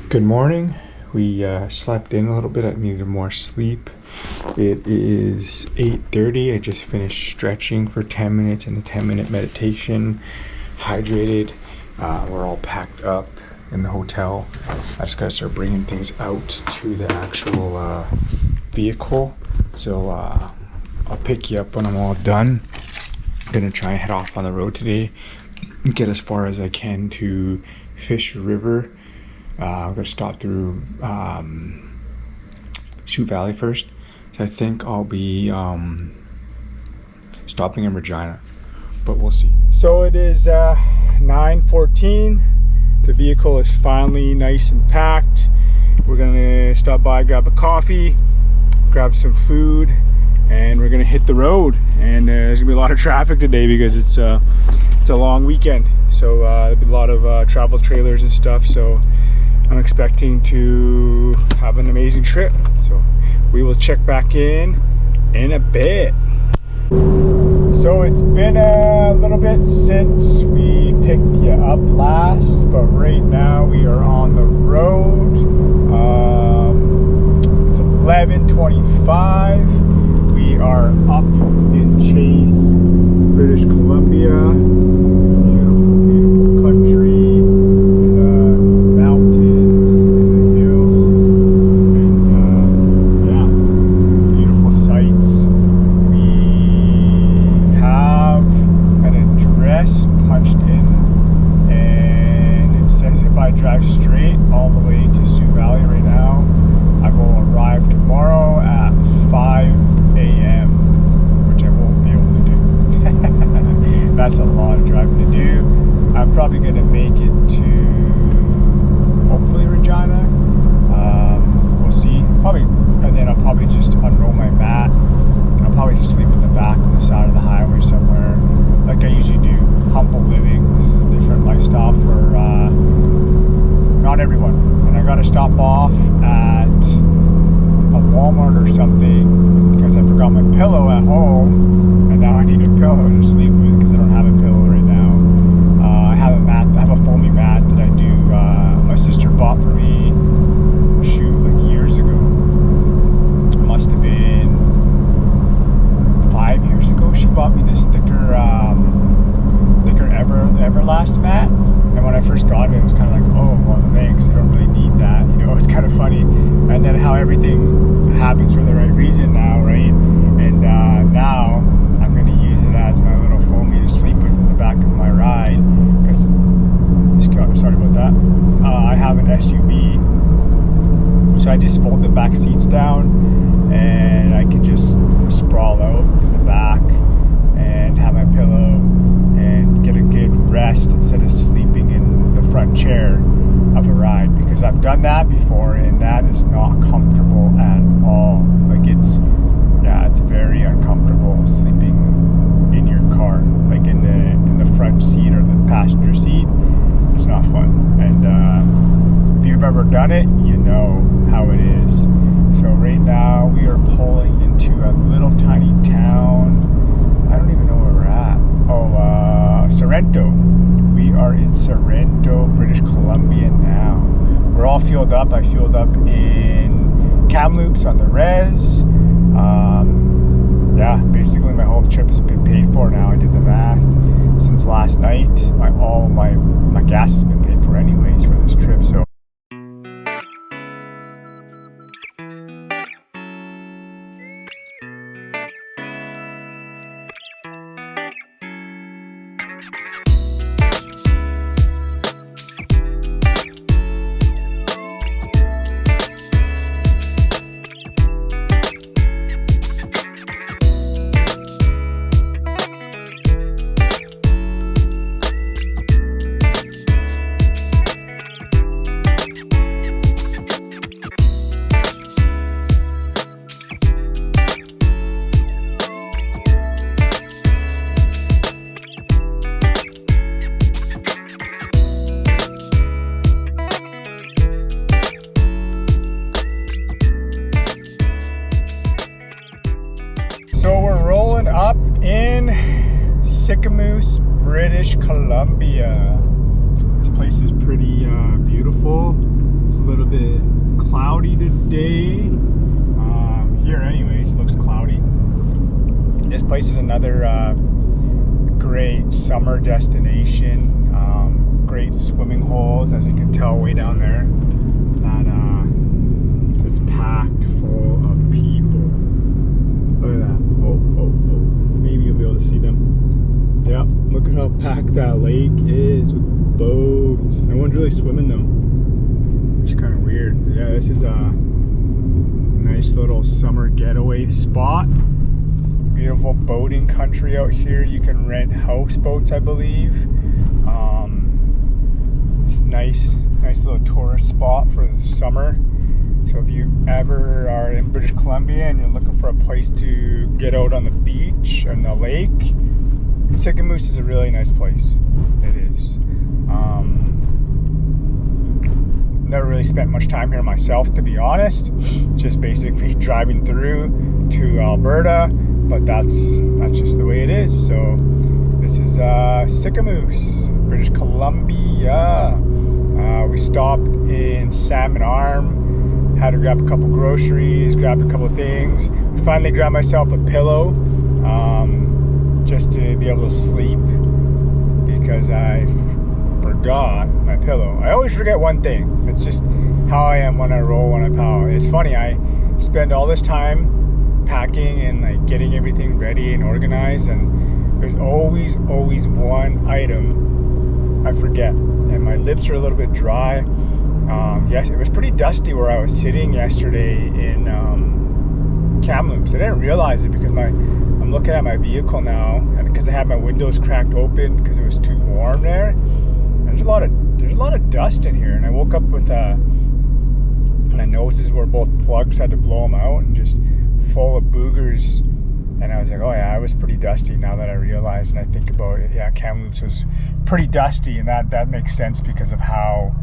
Good morning. We slept in a little bit. I needed more sleep. It is 8:30. I just finished stretching for 10 minutes and a 10-minute meditation. Hydrated. We're all packed up in the hotel. I just gotta start bringing things out to the actual vehicle. So I'll pick you up when I'm all done. I'm gonna try and head off on the road today and get as far as I can to Fisher River. I'm going to stop through Sioux Valley first. So I think I'll be stopping in Regina, but we'll see. So it is 9:14. The vehicle is finally nice and packed. We're going to stop by, grab a coffee, grab some food, and we're going to hit the road. And there's going to be a lot of traffic today because it's a long weekend. So there'll be a lot of travel trailers and stuff. So I'm expecting to have an amazing trip. So we will check back in a bit. So it's been a little bit since we picked you up last, but right now we are on the road. It's 11:25. We are up in Chase, British Columbia. Beautiful country. Drive straight all the way to Sioux Valley right now. I will arrive tomorrow at 5 a.m., which I won't be able to do. That's a lot of driving to do. I'm probably going to make it to hopefully Regina. We'll see. Probably, and then I'll probably just unroll my mat. And I'll probably just sleep in the back on the side of the highway somewhere, like I usually do. Humble living. This is a different lifestyle for not everyone. And I gotta stop off at a Walmart or something because I forgot my pillow at home, and now I need a pillow to sleep with because I don't have a pillow right now. I have a mat. I have a foamy mat that I do. My sister bought for me. Shoot, like years ago. It must have been 5 years ago. She bought me this thicker Everlast mat. And when I first got it was kind of like, oh, well, thanks, I don't really need that. You know, it's kind of funny. And then how everything happens for the right reason now, right? And now I'm going to use it as my little foamy to sleep with in the back of my ride. Because, sorry about that. I have an SUV. So I just fold the back seats down and I can just sprawl out in the back and have my pillow and get a good rest instead of sleeping in the front chair of a ride, because I've done that before and that is not comfortable at all. Like it's very uncomfortable sleeping in your car, like in the front seat or the passenger seat. It's not fun. And if you've ever done it, you know how it is. So right now we are pulling into a little tiny town. I don't even know where we're at. Sorrento. We are in Sorrento, British Columbia now. We're all fueled up. I fueled up in Kamloops on the res. Basically my whole trip has been paid for now. I did the math since last night. All my gas has been paid for anyways for this trip. So we're rolling up in Sicamous, British Columbia. This place is pretty beautiful. It's a little place is another great summer destination. Great swimming holes, as you can tell way down there. That it's packed full of people. Look at that. Oh. Maybe you'll be able to see them. Yeah, look at how packed that lake is with boats. No one's really swimming though, which is kind of weird. But yeah, this is a nice little summer getaway spot. Beautiful boating country out here. You can rent houseboats, I believe. It's nice little tourist spot for the summer. So if you ever are in British Columbia and you're looking for a place to get out on the beach and the lake, Sicamous is a really nice place. It is. Never really spent much time here myself, to be honest. Just basically driving through to Alberta, but that's just the way it is. So this is Sicamous, British Columbia. We stopped in Salmon Arm, had to grab a couple groceries, grabbed a couple things. Finally grabbed myself a pillow, just to be able to sleep, because I forgot my pillow. I always forget one thing. It's just how I am when I roll, when I powwow. It's funny, I spend all this time packing and like getting everything ready and organized, and there's always one item I forget, and my lips are a little bit dry. Yes, it was pretty dusty where I was sitting yesterday in Kamloopa. I didn't realize it because I'm looking at my vehicle now, and because I had my windows cracked open because it was too warm there. There's a lot of dust in here, and I woke up with my noses were both plugs, had to blow them out, and just full of boogers. And I was like, oh yeah, I was pretty dusty now that I realized and I think about it. Yeah, Kamloops was pretty dusty, and that makes sense because of how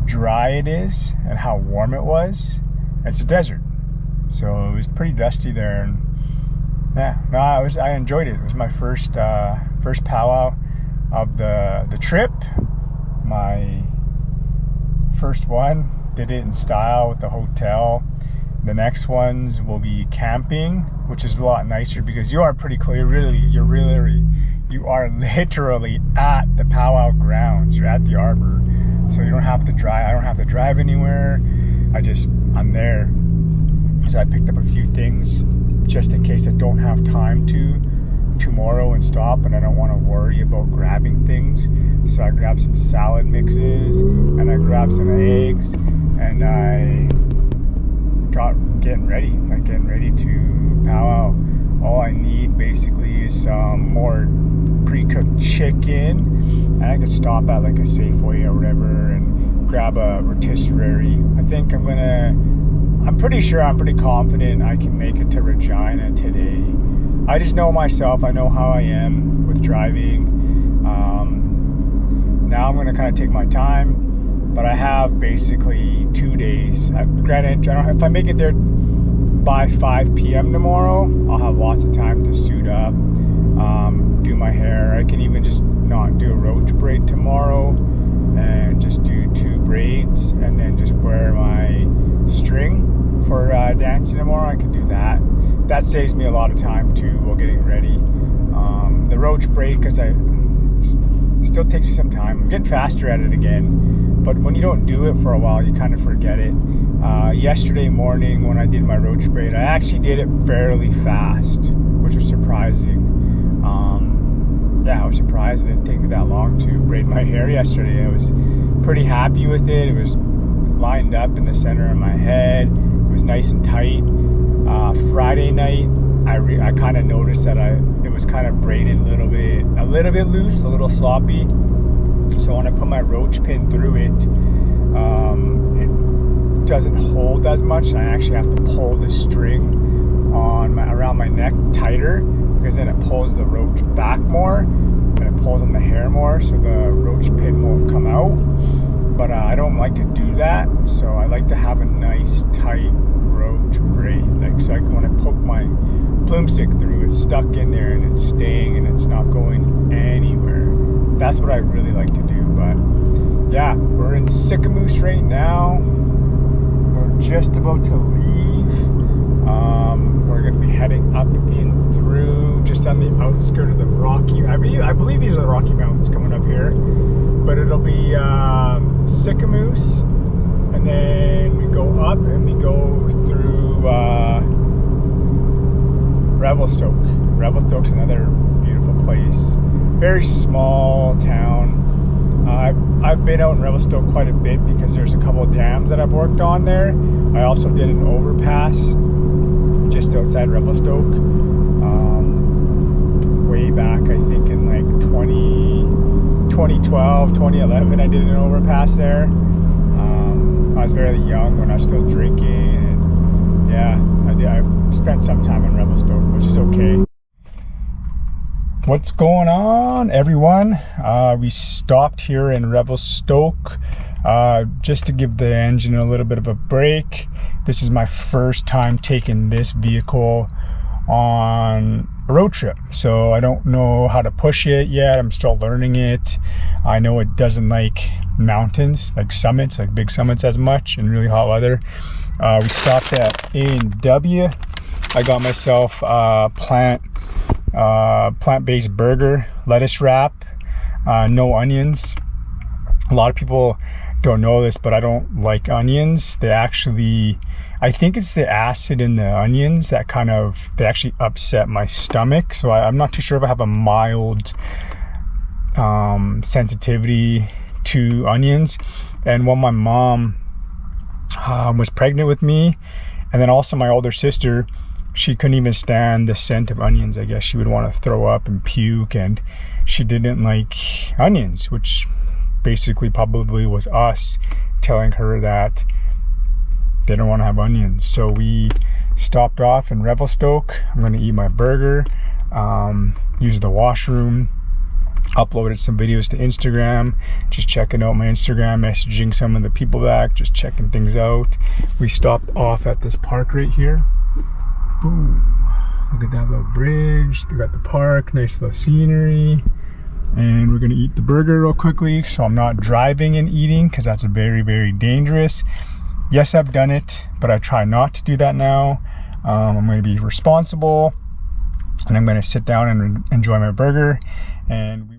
dry it is and how warm it was. It's a desert, so it was pretty dusty there. And yeah, no, I enjoyed it. It was my first powwow of the trip. My first one, did it in style with the hotel. The next ones will be camping, which is a lot nicer because you are pretty clear. You are literally at the powwow grounds. You're at the arbor, so you don't have to drive. I don't have to drive anywhere. I'm there. So I picked up a few things just in case I don't have time to tomorrow and stop, and I don't want to worry about grabbing things. So I grabbed some salad mixes, and I grabbed some eggs, and I getting ready to powwow. All I need basically is some more pre-cooked chicken, and I could stop at like a Safeway or whatever and grab a rotisserie. I'm pretty confident I can make it to Regina today. I just know myself. I know how I am with driving. Now I'm gonna kind of take my time, but I have basically 2 days. Granted, if I make it there by 5 p.m. tomorrow, I'll have lots of time to suit up, do my hair. I can even just not do a roach braid tomorrow and just do 2 braids, and then just wear my string for dancing tomorrow. I can do that. That saves me a lot of time too while getting ready. The roach braid, because it still takes me some time. I'm getting faster at it again, but when you don't do it for a while, you kind of forget it. Yesterday morning when I did my roach braid, I actually did it fairly fast, which was surprising. I was surprised it didn't take me that long to braid my hair yesterday. I was pretty happy with it. It was lined up in the center of my head. It was nice and tight. Friday night, I kind of noticed that it was kind of braided a little bit loose, a little sloppy. So when I put my roach pin through it, it doesn't hold as much. I actually have to pull the string around my neck tighter, because then it pulls the roach back more and it pulls on the hair more, so the roach pin won't come out. But I don't like to do that, so I like to have a nice tight roach braid. So when I poke my plume stick through, it's stuck in there and it's staying and it's not going anywhere. That's what I really like to do. But yeah, we're in Sicamous right now. We're just about to leave. We're going to be heading up in through just on the outskirts of the Rocky. I believe these are the Rocky Mountains coming up here, but it'll be Sycamoose, and then we go up and we go through Revelstoke. Revelstoke's another beautiful place. Very small town. I've been out in Revelstoke quite a bit because there's a couple of dams that I've worked on there. I also did an overpass just outside Revelstoke way back, I think in like 2012, 2011, I did an overpass there. I was very young when I was still drinking, and yeah, I spent some time in Revelstoke, which is okay. What's going on, everyone? We stopped here in Revelstoke just to give the engine a little bit of a break. This is my first time taking this vehicle on a road trip, so I don't know how to push it yet. I'm still learning it. I know it doesn't like mountains, like summits, like big summits as much in really hot weather. We stopped at A&W. I got myself plant-based burger, lettuce wrap, no onions. A lot of people don't know this, but I don't like onions. They actually, I think it's the acid in the onions that they actually upset my stomach. So I'm not too sure if I have a mild sensitivity to onions. And when my mom was pregnant with me, and then also my older sister, she couldn't even stand the scent of onions. I guess she would want to throw up and puke, and she didn't like onions, which basically probably was us telling her that they don't want to have onions. So we stopped off in Revelstoke. I'm going to eat my burger, use the washroom, uploaded some videos to Instagram, just checking out my Instagram, messaging some of the people back, just checking things out. We stopped off at this park right here. Boom. Look at that little bridge. They got the park, nice little scenery. And we're gonna eat the burger real quickly, so I'm not driving and eating, because that's very, very dangerous. Yes, I've done it, but I try not to do that now. I'm gonna be responsible, and I'm gonna sit down and enjoy my burger. And we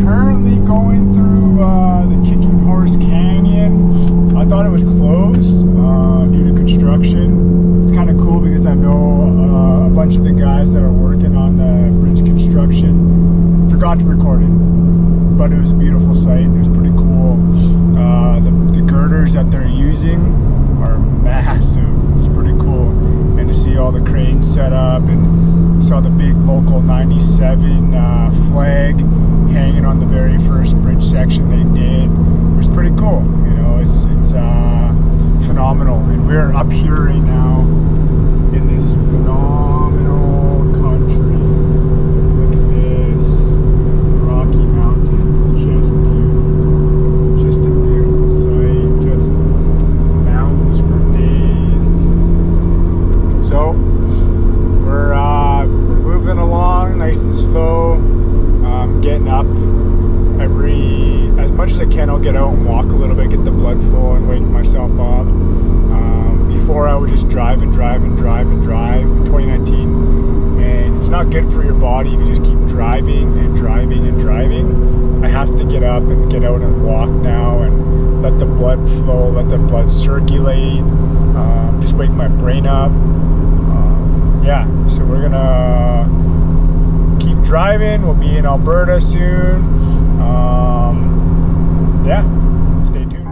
currently going through the Kicking Horse Canyon. I thought it was closed due to construction. It's kind of cool because I know a bunch of the guys that are working on the bridge construction. Forgot to record it, but it was a beautiful sight. It was pretty cool. The girders that they're using are massive. It's pretty cool. And to see all the cranes set up, and saw the big local 97 flag hanging on the very first bridge section they did. It was pretty cool. You know, it's phenomenal. And we're up here right now in this phenomenal country. Look at this. Rocky Mountains, just beautiful. Just a beautiful sight. Just mountains for days. So we're moving along nice and slow. Getting up as much as I can. I'll get out and walk a little bit, get the blood flow and wake myself up. Before I would just drive in 2019, and it's not good for your body if you just keep driving and driving and driving. I have to get up and get out and walk now and let the blood flow, let the blood circulate, just wake my brain up. Yeah, so we're gonna keep driving. We'll be in Alberta soon. Yeah, stay tuned.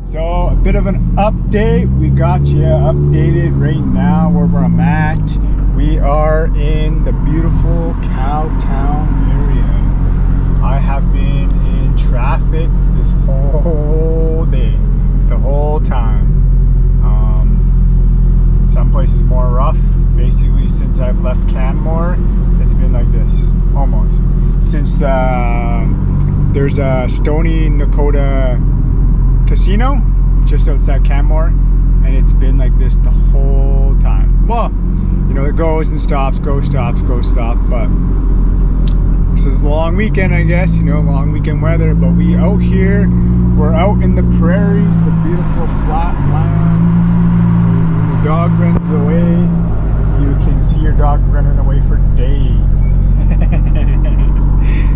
So a bit of an update. We got you updated right now where I'm at. We are in the beautiful Cowtown area. I have been in traffic this whole day, the whole time. Some places more rough. Basically since I've left Canmore, it's been like this, almost. Since there's a Stony Nakota casino just outside Canmore, and it's been like this the whole time. Well, you know, it goes and stops, goes, stops, goes, stop, but this is a long weekend, I guess, you know, long weekend weather. But we out here, we're out in the prairies, the beautiful flat lands. When the dog runs away, you can see your dog running away for days.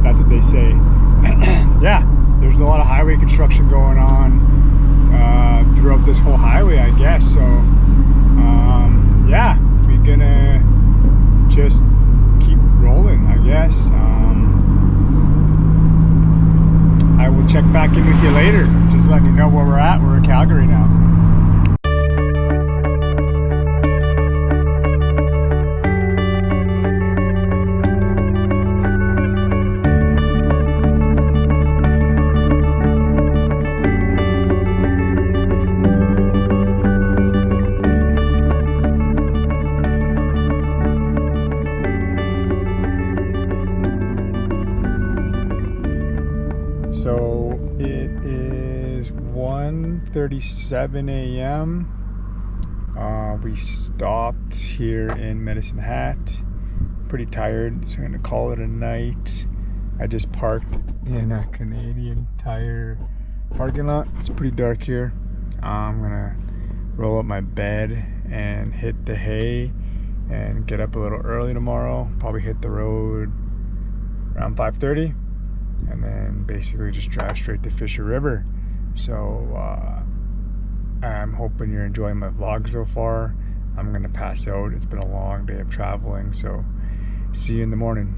That's what they say. Yeah, there's a lot of highway construction going on throughout this whole highway, I guess. So 5:37 a.m. We stopped here in Medicine Hat. Pretty tired, so I'm gonna call it a night. I just parked in a Canadian Tire parking lot. It's pretty dark here. I'm gonna roll up my bed and hit the hay and get up a little early tomorrow. Probably hit the road around 5:30 and then basically just drive straight to Fisher River. So I'm hoping you're enjoying my vlog so far. I'm gonna pass out. It's been a long day of traveling, so see you in the morning.